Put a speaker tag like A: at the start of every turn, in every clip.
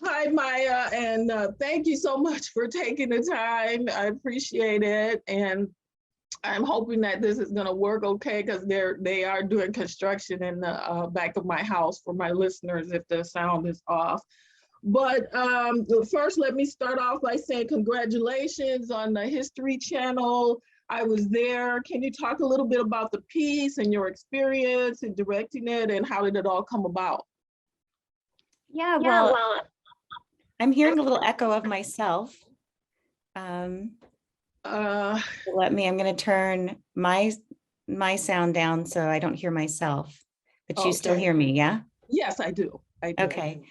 A: Hi, Maya, and thank you so much for taking the time. I appreciate it, and I'm hoping that this is going to work okay because they are doing construction in the back of my house for my listeners if the sound is off. But first, let me start off by saying congratulations on the History Channel. I was there. Can you talk a little bit about the piece and your experience in directing it, and how did it all come about?
B: Yeah, well, I'm hearing a little echo of myself. Um,
A: Uh,
B: I'm going to turn my sound down so I don't hear myself, but you still
A: okay.
B: hear me, yeah?
A: Yes, I do. I do.
B: Okay.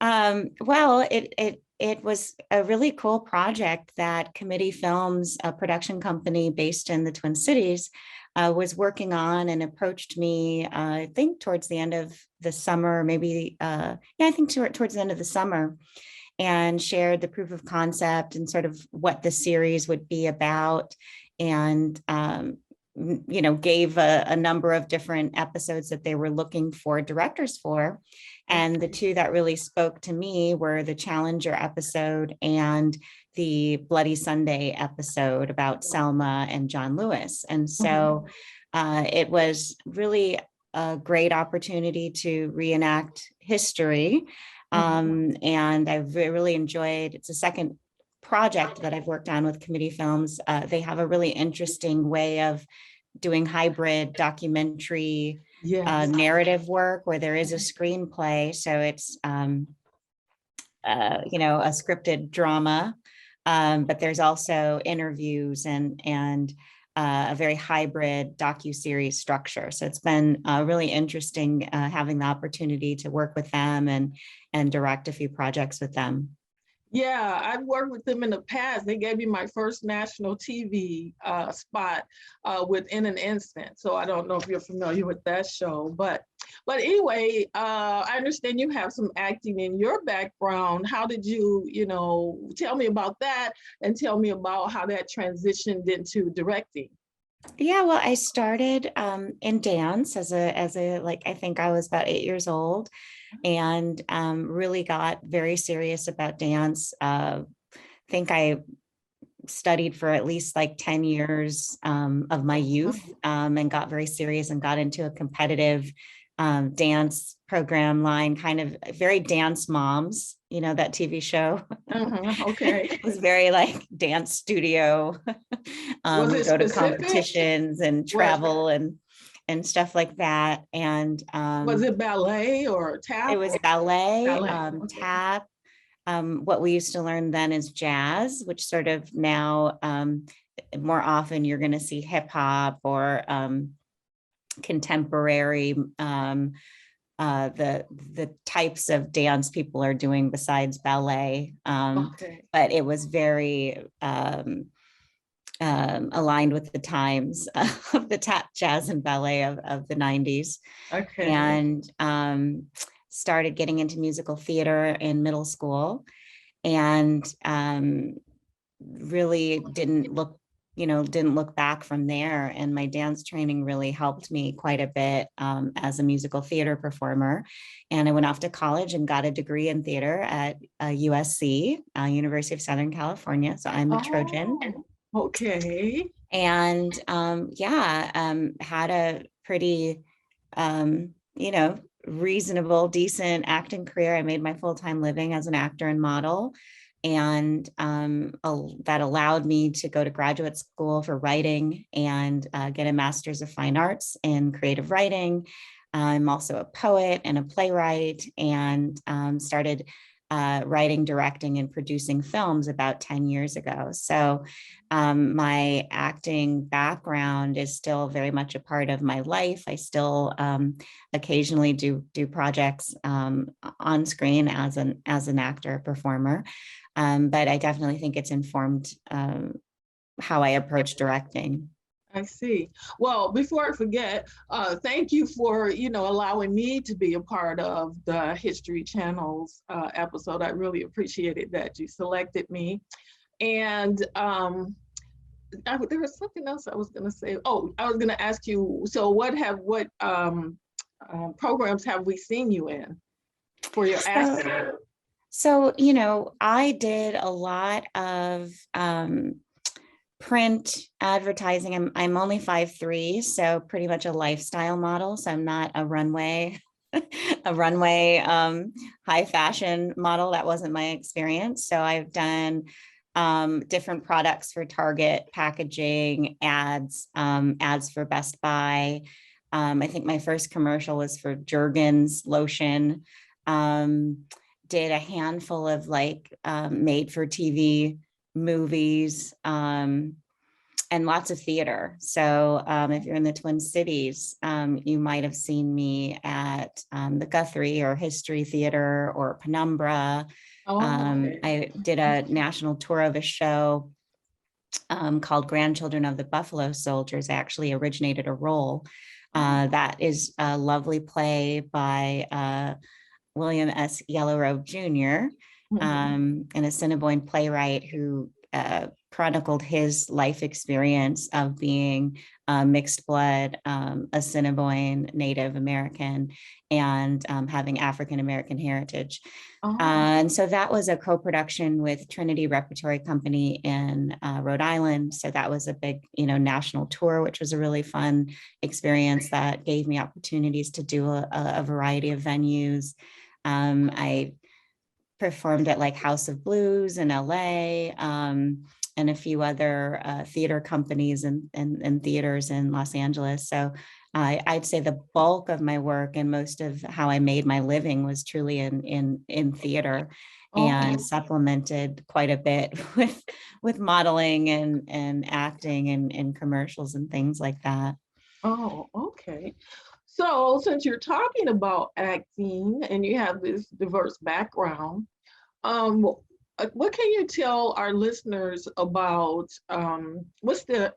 B: Well, it was a really cool project that Committee Films, a production company based in the Twin Cities, was working on and approached me, I think towards the end of the summer, maybe, I think towards the end of the summer, and shared the proof of concept and sort of what the series would be about. And gave a number of different episodes that they were looking for directors for. And the two that really spoke to me were the Challenger episode and the Bloody Sunday episode about Selma and John Lewis. And so it was really a great opportunity to reenact history. And I really enjoyed, it's the second project that I've worked on with Committee Films. They have a really interesting way of doing hybrid documentary narrative work where there is a screenplay. So it's, a scripted drama, but there's also interviews and a very hybrid docuseries structure. So it's been really interesting having the opportunity to work with them and direct a few projects with them.
A: Yeah, I've worked with them in the past. They gave me my first national TV spot within an instant. So I don't know if you're familiar with that show, but anyway, I understand you have some acting in your background. How did you, tell me about that and tell me about how that transitioned into directing?
B: Yeah, well, I started in dance as a like I think I was about 8 years old, and really got very serious about dance. Think I studied for at least like 10 years of my youth, and got very serious and got into a competitive dance program line, kind of very Dance Moms, that TV show.
A: Okay.
B: It was very like dance studio,
A: Was it
B: go to
A: specific?
B: competitions and travel and stuff like that. And
A: Was it ballet or tap?
B: it was ballet,
A: Okay.
B: tap. What we used to learn then is jazz, which sort of now more often you're going to see hip hop or contemporary, the types of dance people are doing besides ballet. But it was very aligned with the times of the tap, jazz, and ballet of the 90s.
A: Okay.
B: And started getting into musical theater in middle school, and really didn't look back from there. And my dance training really helped me quite a bit as a musical theater performer. And I went off to college and got a degree in theater at USC, University of Southern California. So I'm a Trojan.
A: Okay.
B: And had a pretty, reasonable, decent acting career. I made my full-time living as an actor and model. And that allowed me to go to graduate school for writing and get a master's of fine arts in creative writing. I'm also a poet and a playwright, and started writing, directing, and producing films about 10 years ago. So my acting background is still very much a part of my life. I still occasionally do projects on screen as an actor, performer. But I definitely think it's informed how I approach directing.
A: I see. Well, before I forget, thank you for, allowing me to be a part of the History Channel's episode. I really appreciated that you selected me. And there was something else I was going to say. Oh, I was going to ask you, so what programs have we seen you in for your acting?
B: So, I did a lot of print advertising. I'm only 5'3", so pretty much a lifestyle model. So I'm not a runway, a runway high fashion model. That wasn't my experience. So I've done different products for Target, packaging, ads for Best Buy. I think my first commercial was for Jergens lotion. Um, did a handful of like made for TV movies, and lots of theater. So if you're in the Twin Cities, you might have seen me at the Guthrie or History Theater or Penumbra.
A: Oh, okay.
B: I did a national tour of a show called Grandchildren of the Buffalo Soldiers. I actually originated a role. That is a lovely play by William S. Yellow Robe Jr.,
A: Mhm.
B: an Assiniboine playwright who chronicled his life experience of being mixed blood, Assiniboine Native American, and having African American heritage.
A: Oh,
B: And so that was a co-production with Trinity Repertory Company in Rhode Island. So that was a big, national tour, which was a really fun experience that gave me opportunities to do a variety of venues. I performed at like House of Blues in LA, and a few other theater companies and theaters in Los Angeles. So I'd say the bulk of my work and most of how I made my living was truly in theater,
A: okay.
B: and supplemented quite a bit with modeling and acting and commercials and things like that.
A: Oh, okay. So since you're talking about acting and you have this diverse background, um, what can you tell our listeners about what's the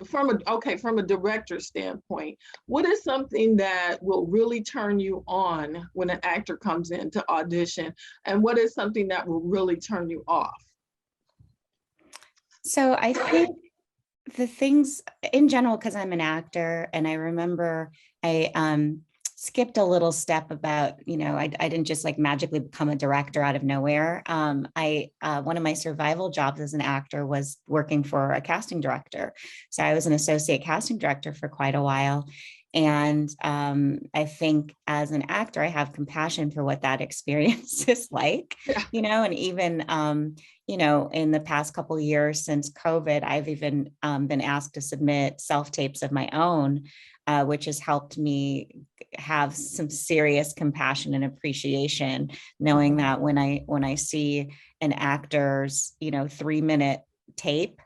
A: from a director standpoint, what is something that will really turn you on when an actor comes in to audition, and what is something that will really turn you off?
B: So I think the things in general, because I'm an actor, and I remember I skipped a little step about, I didn't just like magically become a director out of nowhere. I One of my survival jobs as an actor was working for a casting director. So I was an associate casting director for quite a while. And I think as an actor, I have compassion for what that experience is like,
A: Yeah.
B: and even in the past couple of years since COVID, I've even been asked to submit self-tapes of my own, which has helped me have some serious compassion and appreciation, knowing
A: Mhm.
B: that when I see an actor's, 3-minute tape,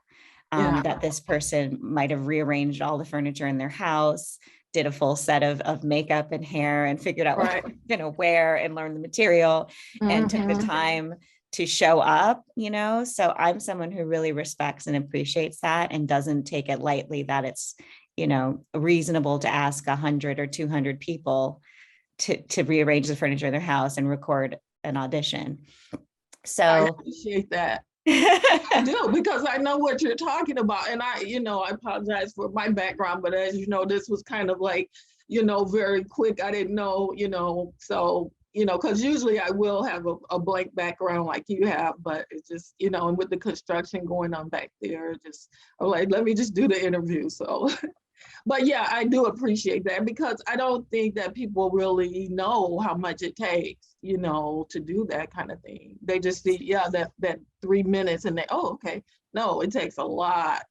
A: Yeah.
B: that this person might have rearranged all the furniture in their house, did a full set of makeup and hair, and figured out what
A: Right.
B: they're going to wear and learn the material, and took the
A: Hmm.
B: time to show up. So I'm someone who really respects and appreciates that, and doesn't take it lightly that it's, reasonable to ask 100 or 200 people to rearrange the furniture in their house and record an audition.
A: I
B: So
A: appreciate that. I do, because I know what you're talking about. And I apologize for my background, but as you know, this was kind of like, very quick. I didn't know, so, because usually I will have a blank background like you have, but it's just, and with the construction going on back there, just, I'm like, let me just do the interview. So, but yeah, I do appreciate that, because I don't think that people really know how much it takes, to do that kind of thing. They just see, yeah, that 3 minutes, and they, oh, okay. No, it takes a lot.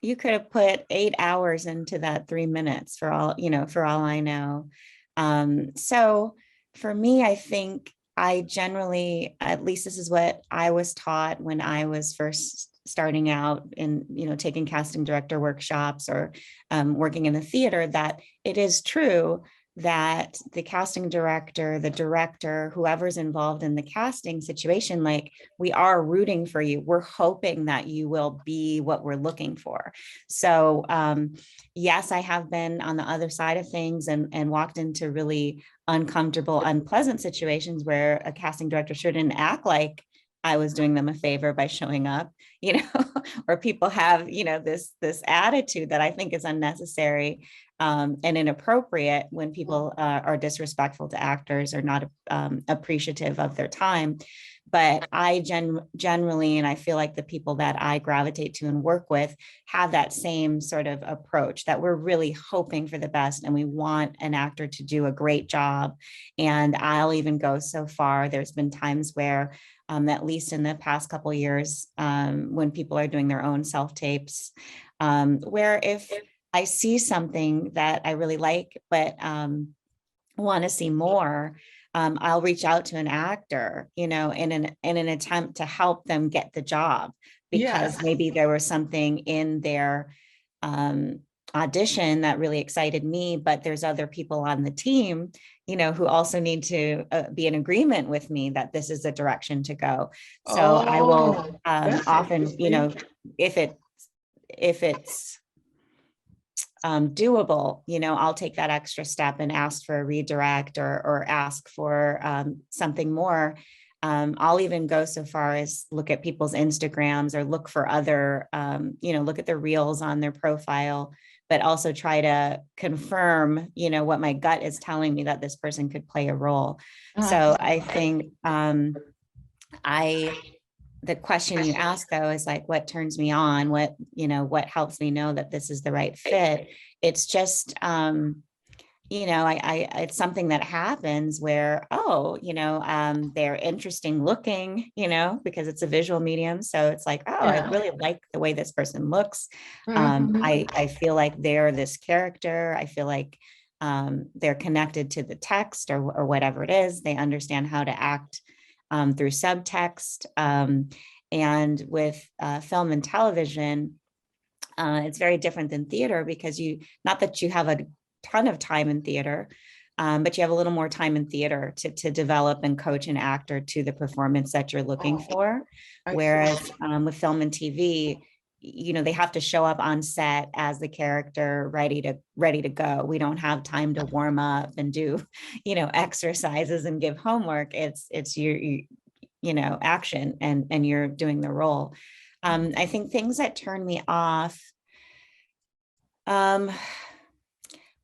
B: you could have put 8 hours into that 3 minutes for all I know. So for me, I think I generally, at least this is what I was taught when I was first starting out in, taking casting director workshops or working in the theater, that it is true that the casting director, the director, whoever's involved in the casting situation, like, we are rooting for you. We're hoping that you will be what we're looking for. So yes, I have been on the other side of things, and walked into really uncomfortable, unpleasant situations where a casting director shouldn't act like I was doing them a favor by showing up, or people have, this attitude that I think is unnecessary. and inappropriate when people are disrespectful to actors or not appreciative of their time. But I generally, and I feel like the people that I gravitate to and work with have that same sort of approach, that we're really hoping for the best and we want an actor to do a great job. And I'll even go so far. There's been times where, at least in the past couple of years, when people are doing their own self-tapes, where if I see something that I really like, but want to see more, I'll reach out to an actor, in an attempt to help them get the job, because
A: Yes.
B: maybe there was something in their audition that really excited me, but there's other people on the team, who also need to be in agreement with me that this is the direction to go. So I will
A: That's
B: often,
A: interesting.
B: if it's doable, I'll take that extra step and ask for a redirect or ask for something more. I'll even go so far as look at people's Instagrams or look for other, look at their reels on their profile, but also try to confirm, what my gut is telling me, that this person could play a role. So I think the question you ask, though, is like, what turns me on? What helps me know that this is the right fit? It's just, it's something that happens where, they're interesting looking, because it's a visual medium. So it's like, oh, I really like the way this person looks. I feel like they're this character. I feel like they're connected to the text or whatever it is. They understand how to act through subtext. And with film and television, it's very different than theater, because not that you have a ton of time in theater, but you have a little more time in theater to develop and coach an actor to the performance that you're looking for. Whereas with film and TV, they have to show up on set as the character ready to go. We don't have time to warm up and do, exercises and give homework. It's your action, and you're doing the role. I think things that turn me off,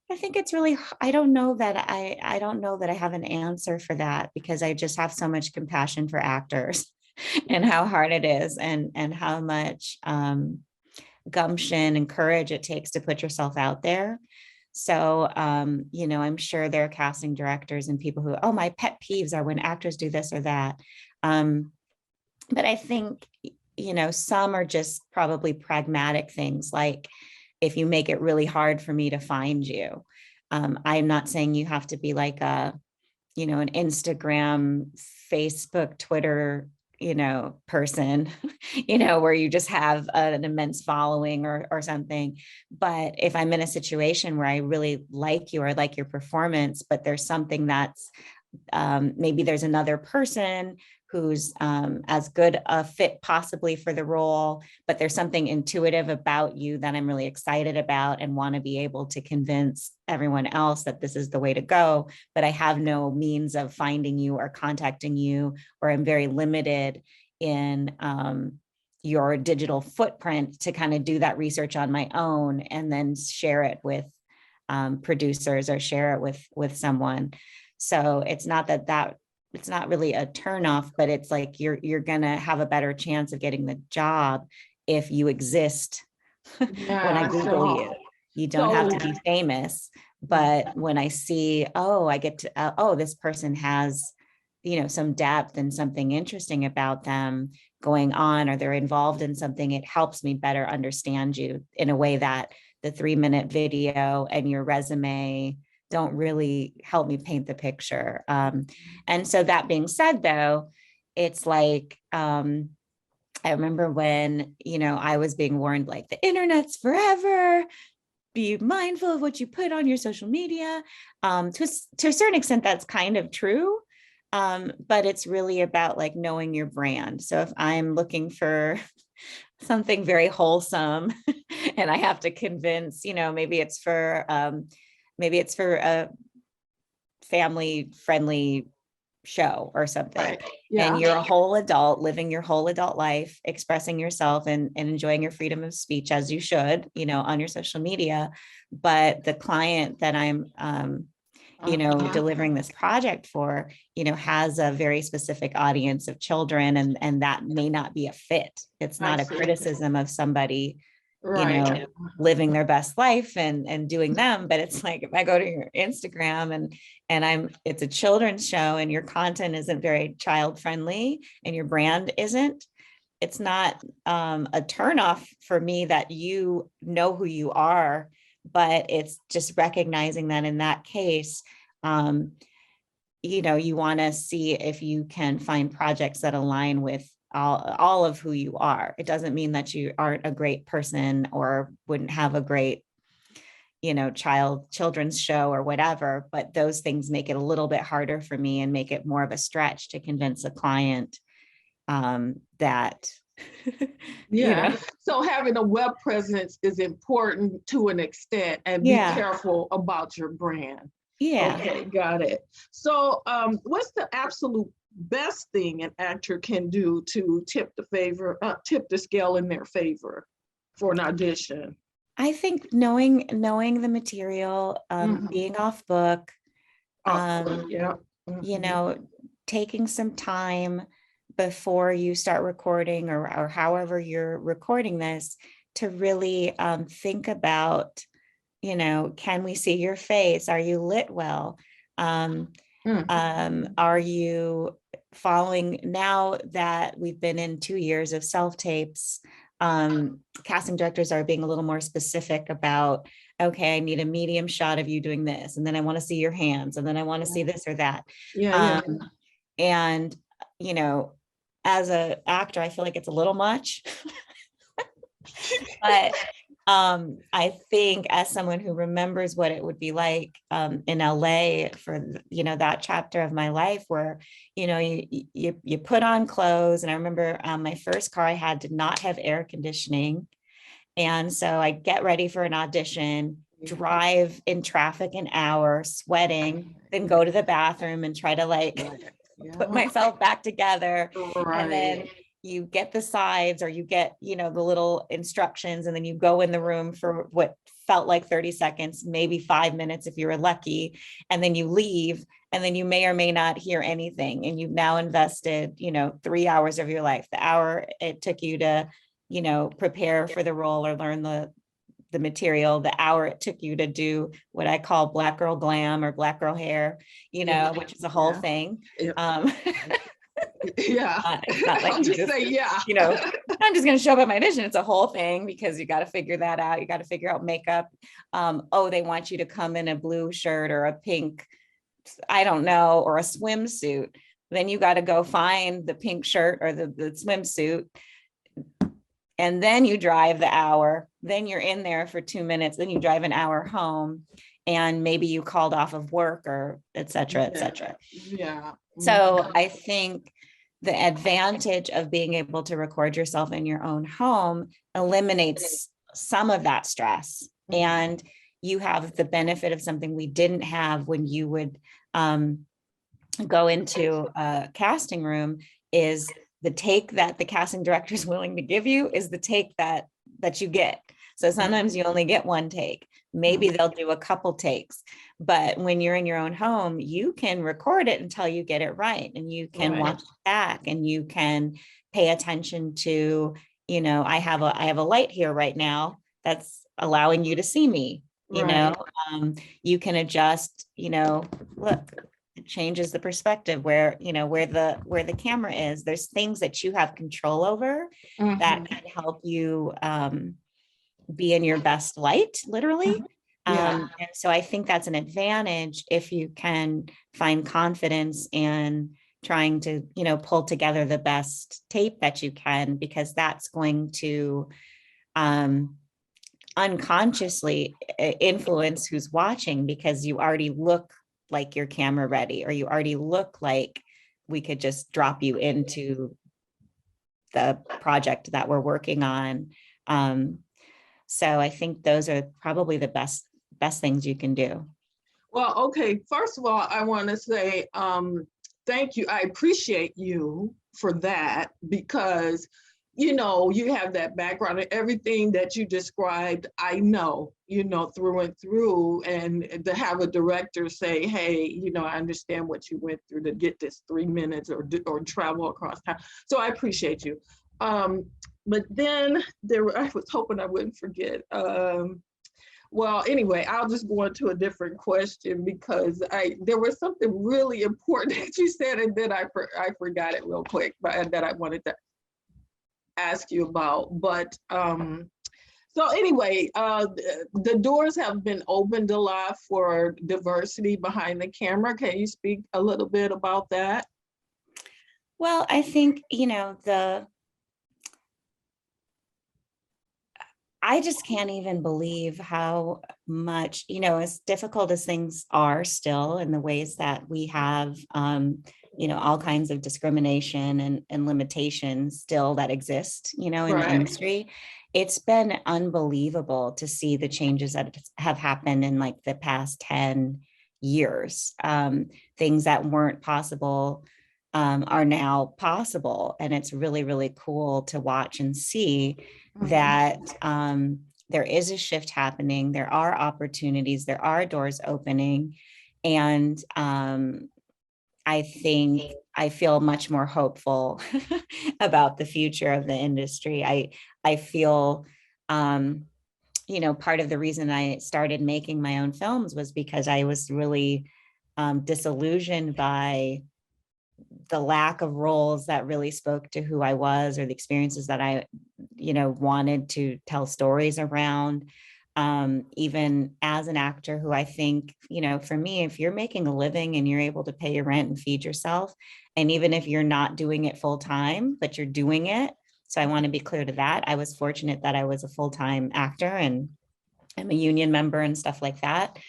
B: I think it's really, I don't know that I have an answer for that, because I just have so much compassion for actors and how hard it is, and how much gumption and courage it takes to put yourself out there. So, I'm sure there are casting directors and people who, oh, my pet peeves are when actors do this or that. But I think, some are just probably pragmatic things, like, if you make it really hard for me to find you. I'm not saying you have to be like an Instagram, Facebook, Twitter, person, where you just have an immense following or something. But if I'm in a situation where I really like you or like your performance, but there's something that's maybe there's another person who's as good a fit possibly for the role, but there's something intuitive about you that I'm really excited about and want to be able to convince everyone else that this is the way to go, but I have no means of finding you or contacting you, or I'm very limited in your digital footprint to kind of do that research on my own and then share it with producers or share it with someone. So it's not that it's not really a turnoff, but it's like you're gonna have a better chance of getting the job if you exist. When I Google you, you don't have to be famous. But when I see, I get to, this person has, some depth and something interesting about them going on, or they're involved in something, it helps me better understand you in a way that the 3-minute video and your resume don't really help me paint the picture. And so that being said, though, it's like, I remember when, I was being warned, like, the internet's forever, be mindful of what you put on your social media. To a certain extent, that's kind of true. But it's really about like knowing your brand. So if I'm looking for something very wholesome and I have to convince, maybe it's for a family friendly show or something.
A: Right. Yeah.
B: And you're a whole adult living your whole adult life, expressing yourself and enjoying your freedom of speech as you should, on your social media. But the client that I'm, delivering this project for, has a very specific audience of children, and that may not be a fit. It's not a criticism of somebody,
A: Right.
B: living their best life and doing them. But it's like, if I go to your Instagram and it's a children's show and your content isn't very child friendly and your brand isn't, it's not a turnoff for me that you know who you are, but it's just recognizing that in that case, you want to see if you can find projects that align with all of who you are. It doesn't mean that you aren't a great person or wouldn't have a great, children's show or whatever, but those things make it a little bit harder for me and make it more of a stretch to convince a client that,
A: So having a web presence is important to an extent, and be careful about your brand.
B: Yeah.
A: Okay, got it. So what's the absolute best thing an actor can do to tip the scale in their favor for an audition?
B: I think knowing the material, being off book, taking some time before you start recording or however you're recording this to really think about, can we see your face? Are you lit well? Are you following, now that we've been in 2 years of self-tapes, casting directors are being a little more specific about, okay, I need a medium shot of you doing this, and then I want to see your hands, and then I want to see this or that. And, as an actor, I feel like it's a little much, but I think as someone who remembers what it would be like in LA for, that chapter of my life where, you put on clothes. And I remember my first car I had did not have air conditioning. And so I get ready for an audition, drive in traffic an hour, sweating, then go to the bathroom and try to put myself back together. And then you get the sides, or you get, the little instructions, and then you go in the room for what felt like 30 seconds, maybe 5 minutes if you were lucky. And then you leave, and then you may or may not hear anything. And you've now invested, 3 hours of your life, the hour it took you to, prepare for the role or learn the material, the hour it took you to do what I call black girl glam or black girl hair, which is a whole thing. It's not like I'm just going to show up at my audition. It's a whole thing, because you got to figure that out. You got to figure out makeup. They want you to come in a blue shirt or a pink, I don't know, or a swimsuit. Then you got to go find the pink shirt or the swimsuit. And then you drive the hour, then you're in there for 2 minutes, then you drive an hour home, and maybe you called off of work, or et cetera, et cetera. So I think the advantage of being able to record yourself in your own home eliminates some of that stress. And you have the benefit of something we didn't have when you would go into a casting room, is the take that the casting director is willing to give you is the take that you get. So sometimes you only get one take. Maybe they'll do a couple takes, but when you're in your own home, you can record it until you get it right, and you can watch it back, and you can pay attention to, I have a light here right now that's allowing you to see me. You can adjust, look, it changes the perspective where, where the camera is. There's things that you have control over that can help you be in your best light, literally. And so I think that's an advantage if you can find confidence in trying to, pull together the best tape that you can, because that's going to unconsciously influence who's watching, because you already look like you're camera ready, or you already look like we could just drop you into the project that we're working on. So I think those are probably the best things you can do.
A: Well, okay. First of all, I want to say thank you. I appreciate you for that because, you know, you have that background and everything that you described, I know, you know, through and through. And to have a director say, hey, you know, I understand what you went through to get this 3 minutes or travel across town. So I appreciate you. But then I was hoping I wouldn't forget. Well, anyway, I'll just go into a different question because there was something really important that you said, and then I forgot it real quick, but that I wanted to ask you about. But so anyway, the doors have been opened a lot for diversity behind the camera. Can you speak a little bit about that?
B: Well, I think, you know, I just can't even believe how much, you know, as difficult as things are still in the ways that we have, you know, all kinds of discrimination and limitations still that exist, you know, in the
A: Right.
B: industry. It's been unbelievable to see the changes that have happened in like the past 10 years. Things that weren't possible are now possible. And it's really, really cool to watch and see that there is a shift happening. There are opportunities, there are doors opening. And I think I feel much more hopeful about the future of the industry. I feel, you know, part of the reason I started making my own films was because I was really disillusioned by the lack of roles that really spoke to who I was or the experiences that I, you know, wanted to tell stories around. Even as an actor who I think, you know, for me, if you're making a living and you're able to pay your rent and feed yourself, and even if you're not doing it full time, but you're doing it. So I want to be clear to that. I was fortunate that I was a full-time actor and I'm a union member and stuff like that.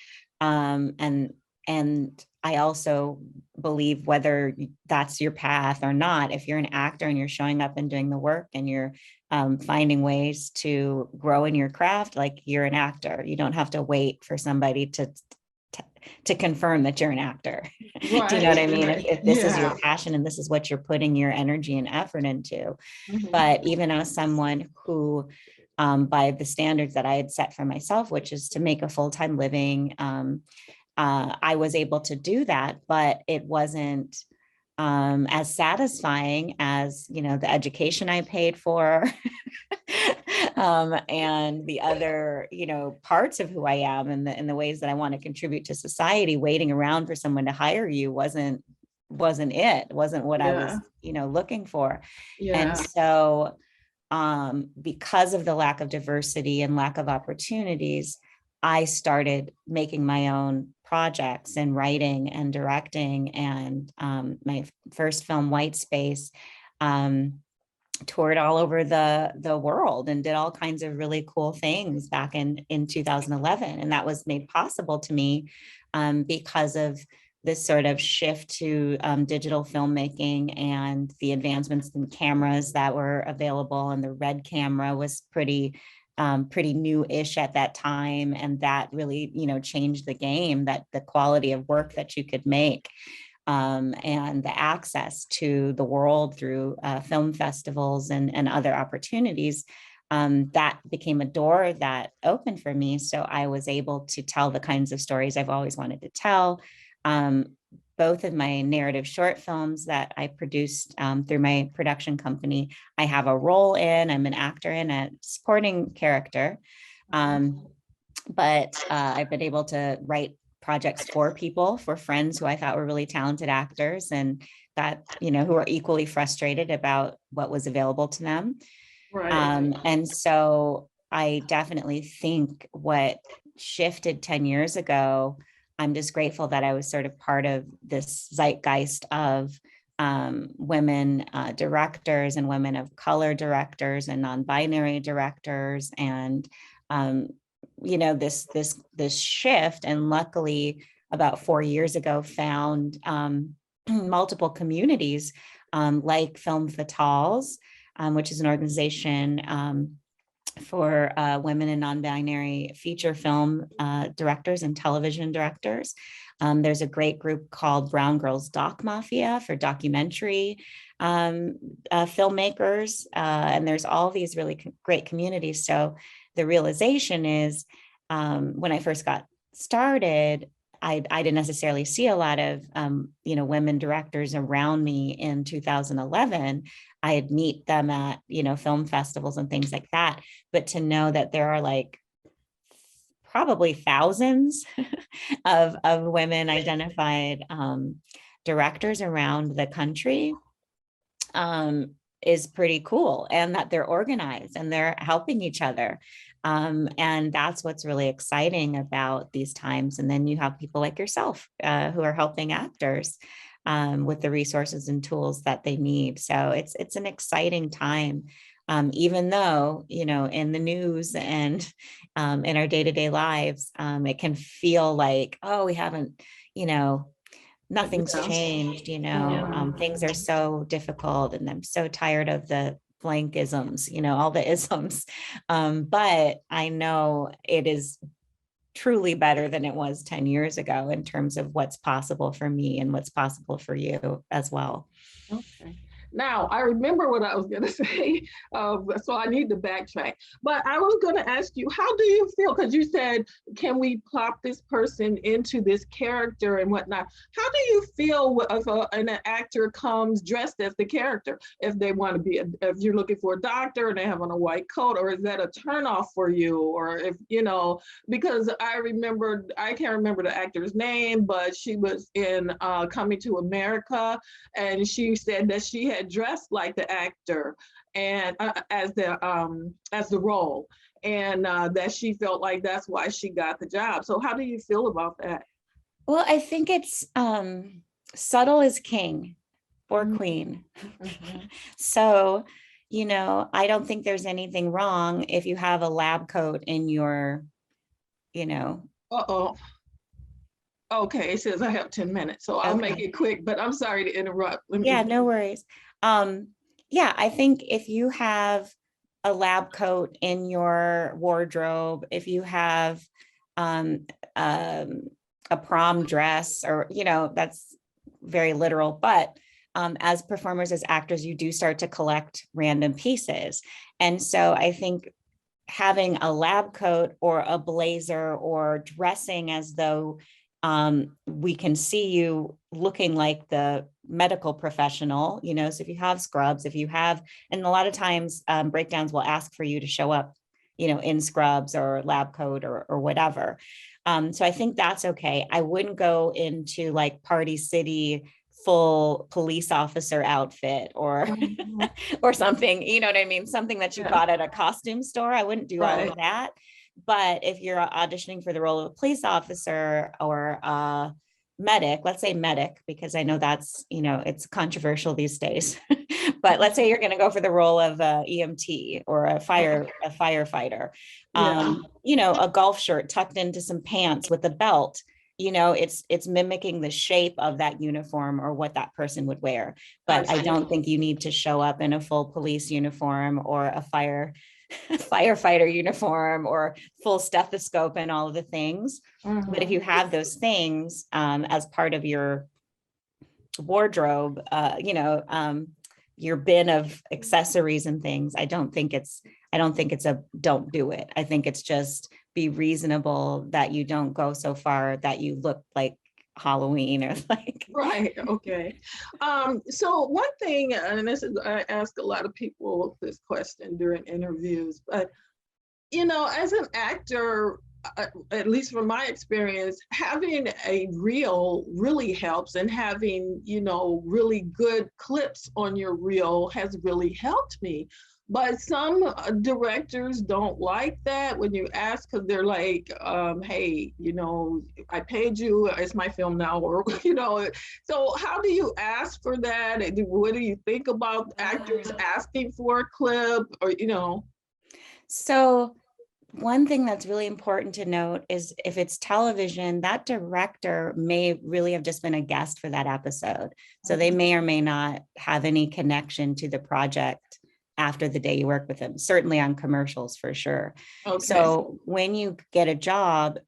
B: And I also believe whether that's your path or not, if you're an actor and you're showing up and doing the work and you're finding ways to grow in your craft, like you're an actor, you don't have to wait for somebody to confirm that you're an actor.
A: Right.
B: Do you know what I mean? If this is your
A: Yeah.
B: passion and this is what you're putting your energy and effort into.
A: Mhm.
B: But even as someone who, by the standards that I had set for myself, which is to make a full-time living, I was able to do that, but it wasn't as satisfying as, you know, the education I paid for and the other, you know, parts of who I am and the ways that I want to contribute to society. Waiting around for someone to hire you wasn't what I was,
A: Yeah.
B: you know, looking for. And
A: Yeah.
B: so because of the lack of diversity and lack of opportunities, I started making my own projects and writing and directing. And my first film, White Space, toured all over the world and did all kinds of really cool things back in 2011. And that was made possible to me because of this sort of shift to digital filmmaking and the advancements in cameras that were available. And the Red camera was pretty new-ish at that time. And that really, you know, changed the game, that the quality of work that you could make and the access to the world through film festivals and other opportunities. That became a door that opened for me. So I was able to tell the kinds of stories I've always wanted to tell. Both of my narrative short films that I produced through my production company, I have a role in. I'm an actor in, a supporting character. But I've been able to write projects for people, for friends who I thought were really talented actors and that, you know, who are equally frustrated about what was available to them.
A: Right.
B: And so I definitely think what shifted 10 years ago, I'm just grateful that I was sort of part of this zeitgeist of women directors and women of color directors and non-binary directors and you know, this shift. And luckily about 4 years ago found multiple communities like Film Fatales, which is an organization for women and non-binary feature film directors and television directors. There's a great group called Brown Girls Doc Mafia for documentary filmmakers. And there's all these really great communities. So the realization is when I first got started, I didn't necessarily see a lot of, women directors around me in 2011. I'd meet them at, film festivals and things like that. But to know that there are like probably thousands of women identified directors around the country is pretty cool, and that they're organized and they're helping each other. And that's what's really exciting about these times. And then you have people like yourself who are helping actors with the resources and tools that they need. So it's an exciting time, even though, in the news and in our day-to-day lives, it can feel like, oh, we haven't, nothing's changed, things are so difficult, and I'm so tired of the blankisms, all the isms. But I know it is truly better than it was 10 years ago in terms of what's possible for me and what's possible for you as well.
A: Okay. Now, I remember what I was going to say, so I need to backtrack. But I was going to ask you, how do you feel? Because you said, can we plop this person into this character and whatnot? How do you feel if an actor comes dressed as the character? If they want to be, if you're looking for a doctor and they have on a white coat, or is that a turnoff for you? Or if, because I can't remember the actor's name, but she was in Coming to America, and she said that she had dressed like the actor and as the role, and that she felt like that's why she got the job. So how do you feel about that?
B: Well, I think it's subtle is king or queen.
A: Mm-hmm.
B: So, I don't think there's anything wrong if you have a lab coat in your,
A: Uh-oh. Okay, it says I have 10 minutes, so I'll make it quick, but I'm sorry to interrupt.
B: Yeah, no worries. Yeah, I think if you have a lab coat in your wardrobe, if you have a prom dress, or, that's very literal, but as performers, as actors, you do start to collect random pieces. And so I think having a lab coat or a blazer or dressing as though we can see you looking like the medical professional, so if you have scrubs, and a lot of times breakdowns will ask for you to show up, in scrubs or lab coat or whatever. So I think that's okay. I wouldn't go into like Party City full police officer outfit or or something, you know what I mean? Something that you bought at a costume store. I wouldn't do all of that. But if you're auditioning for the role of a police officer or a medic, let's say medic, because I know that's, it's controversial these days. But let's say you're going to go for the role of a EMT or a firefighter, a golf shirt tucked into some pants with a belt. It's mimicking the shape of that uniform or what that person would wear. But I don't think you need to show up in a full police uniform or a firefighter uniform or full stethoscope and all of the things. But if you have those things as part of your wardrobe, your bin of accessories and things, I don't think it's a don't do it. I think it's just be reasonable that you don't go so far that you look like Halloween or like.
A: Right. Okay. So one thing, and I ask a lot of people this question during interviews, but as an actor, at least from my experience, having a reel really helps, and having really good clips on your reel has really helped me. But some directors don't like that when you ask, because they're like, hey, I paid you, it's my film now, or, so how do you ask for that? What do you think about actors asking for a clip, or,
B: So one thing that's really important to note is if it's television, that director may really have just been a guest for that episode. So they may or may not have any connection to the project after the day you work with them, certainly on commercials for sure.
A: Okay.
B: So when you get a job,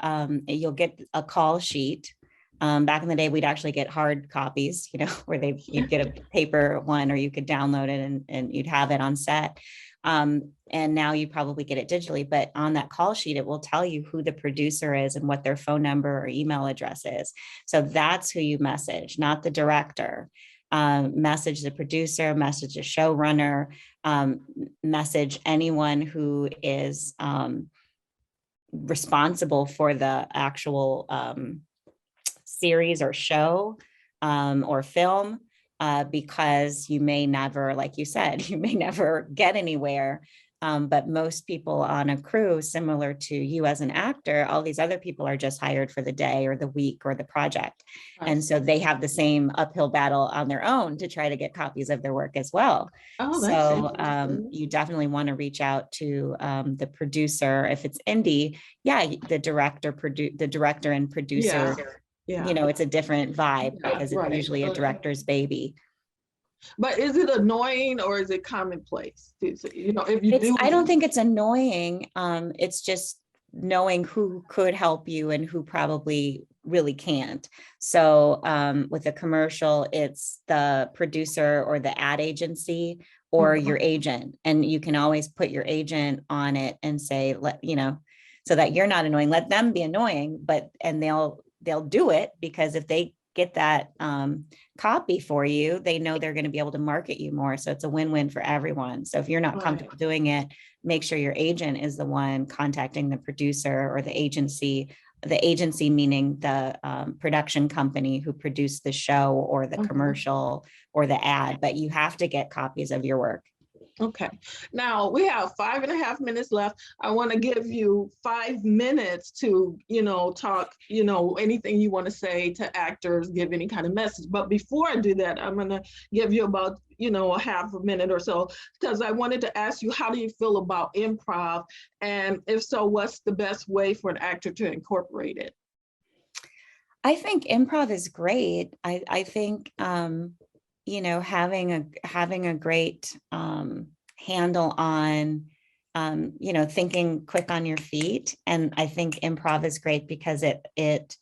B: you'll get a call sheet. Back in the day, we'd actually get hard copies, where you'd get a paper one, or you could download it and you'd have it on set. And now you probably get it digitally, but on that call sheet, it will tell you who the producer is and what their phone number or email address is. So that's who you message, not the director. Message the producer, message the showrunner, message anyone who is responsible for the actual series or show or film, because you may never, like you said, you may never get anywhere. But most people on a crew, similar to you as an actor, all these other people are just hired for the day or the week or the project. And so they have the same uphill battle on their own to try to get copies of their work as well.
A: Oh,
B: so you definitely want to reach out to the producer. If it's indie, the director and producer, it's a different vibe because it's usually a director's baby.
A: But is it annoying or is it commonplace? If you
B: I don't think it's annoying. It's just knowing who could help you and who probably really can't. So with a commercial, it's the producer or the ad agency or your agent. And you can always put your agent on it and say, so that you're not annoying, let them be annoying, and they'll do it, because if they get that copy for you, they know they're going to be able to market you more. So it's a win-win for everyone. So if you're not comfortable doing it, make sure your agent is the one contacting the producer or the agency meaning the production company who produced the show or the commercial or the ad, but you have to get copies of your work.
A: Okay. Now we have 5.5 minutes left. I want to give you 5 minutes to, talk, anything you want to say to actors, give any kind of message. But before I do that, I'm going to give you about, a half a minute or so, because I wanted to ask you, how do you feel about improv? And if so, what's the best way for an actor to incorporate it?
B: I think improv is great. I think, having a great handle on, thinking quick on your feet. And I think improv is great because it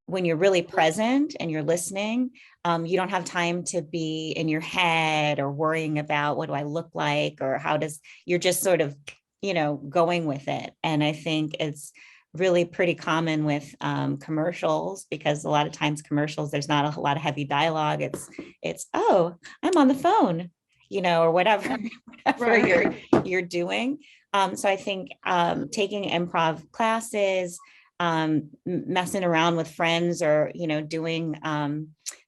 B: when you're really present and you're listening, you don't have time to be in your head or worrying about what do I look like or you're just sort of, going with it. And I think it's really pretty common with commercials, because a lot of times commercials, there's not a lot of heavy dialogue. It's oh, I'm on the phone, or whatever you're doing. So I think taking improv classes, messing around with friends, or doing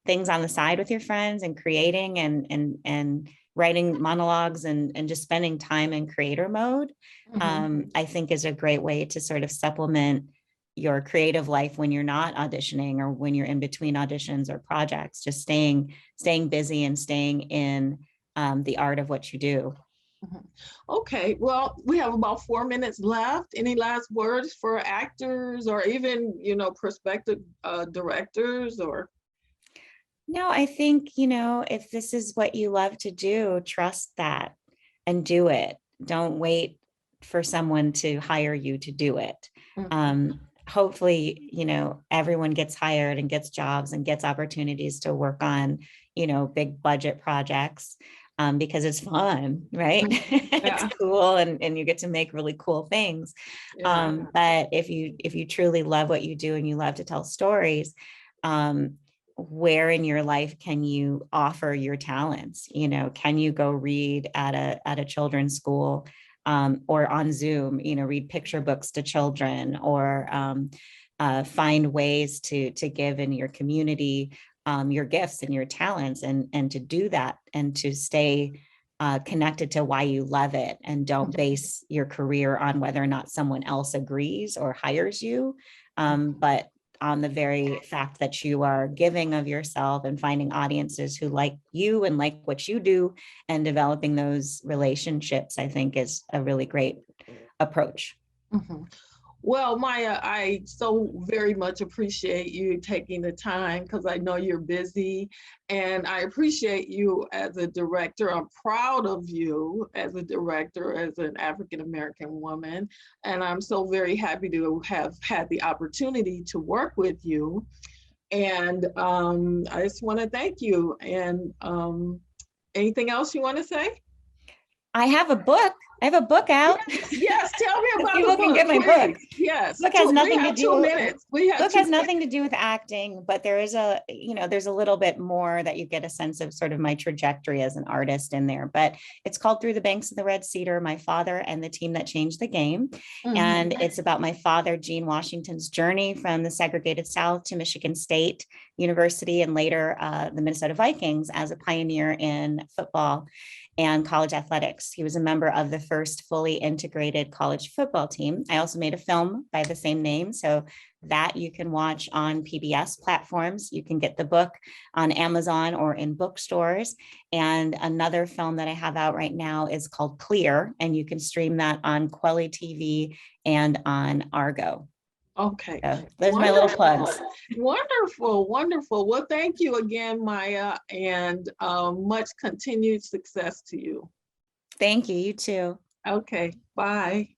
B: things on the side with your friends and creating and writing monologues and just spending time in creator mode, I think is a great way to sort of supplement your creative life when you're not auditioning or when you're in between auditions or projects, just staying busy and staying in the art of what you do.
A: Okay, well, we have about 4 minutes left. Any last words for actors or even, prospective directors or?
B: No, I think, if this is what you love to do, trust that and do it. Don't wait for someone to hire you to do it. Hopefully, everyone gets hired and gets jobs and gets opportunities to work on, big budget projects, because it's fun, right? It's cool and you get to make really cool things. But if you truly love what you do and you love to tell stories, where in your life can you offer your talents? Can you go read at a children's school, or on Zoom, read picture books to children, or find ways to give in your community your gifts and your talents, and to do that and to stay connected to why you love it, and don't base your career on whether or not someone else agrees or hires you, but on the very fact that you are giving of yourself and finding audiences who like you and like what you do, and developing those relationships, I think is a really great approach.
A: Well, Maya, I so very much appreciate you taking the time because I know you're busy, and I appreciate you as a director. I'm proud of you as a director, as an African American woman, and I'm so very happy to have had the opportunity to work with you. And I just want to thank you. And anything else you want to say?
B: I have a book. I have a book out.
A: Yes, yes. Tell me about the
B: People can
A: book,
B: get my book.
A: please. Yes.
B: Book has
A: We
B: nothing to
A: have 2
B: do.
A: minutes. We have
B: Book
A: 2
B: has
A: minutes.
B: nothing to do with acting, but there is there's a little bit more that you get a sense of sort of my trajectory as an artist in there. But it's called Through the Banks of the Red Cedar, My Father and the Team That Changed the Game. And it's about my father, Gene Washington's journey from the segregated South to Michigan State University and later the Minnesota Vikings as a pioneer in football and college athletics. He was a member of the first fully integrated college football team. I also made a film by the same name, so that you can watch on PBS platforms. You can get the book on Amazon or in bookstores. And another film that I have out right now is called Clear, and you can stream that on Quelly TV and on Argo.
A: Okay.
B: So those are my little plugs.
A: Wonderful, wonderful. Well, thank you again, Maya, and much continued success to you.
B: Thank you. You too.
A: Okay, bye.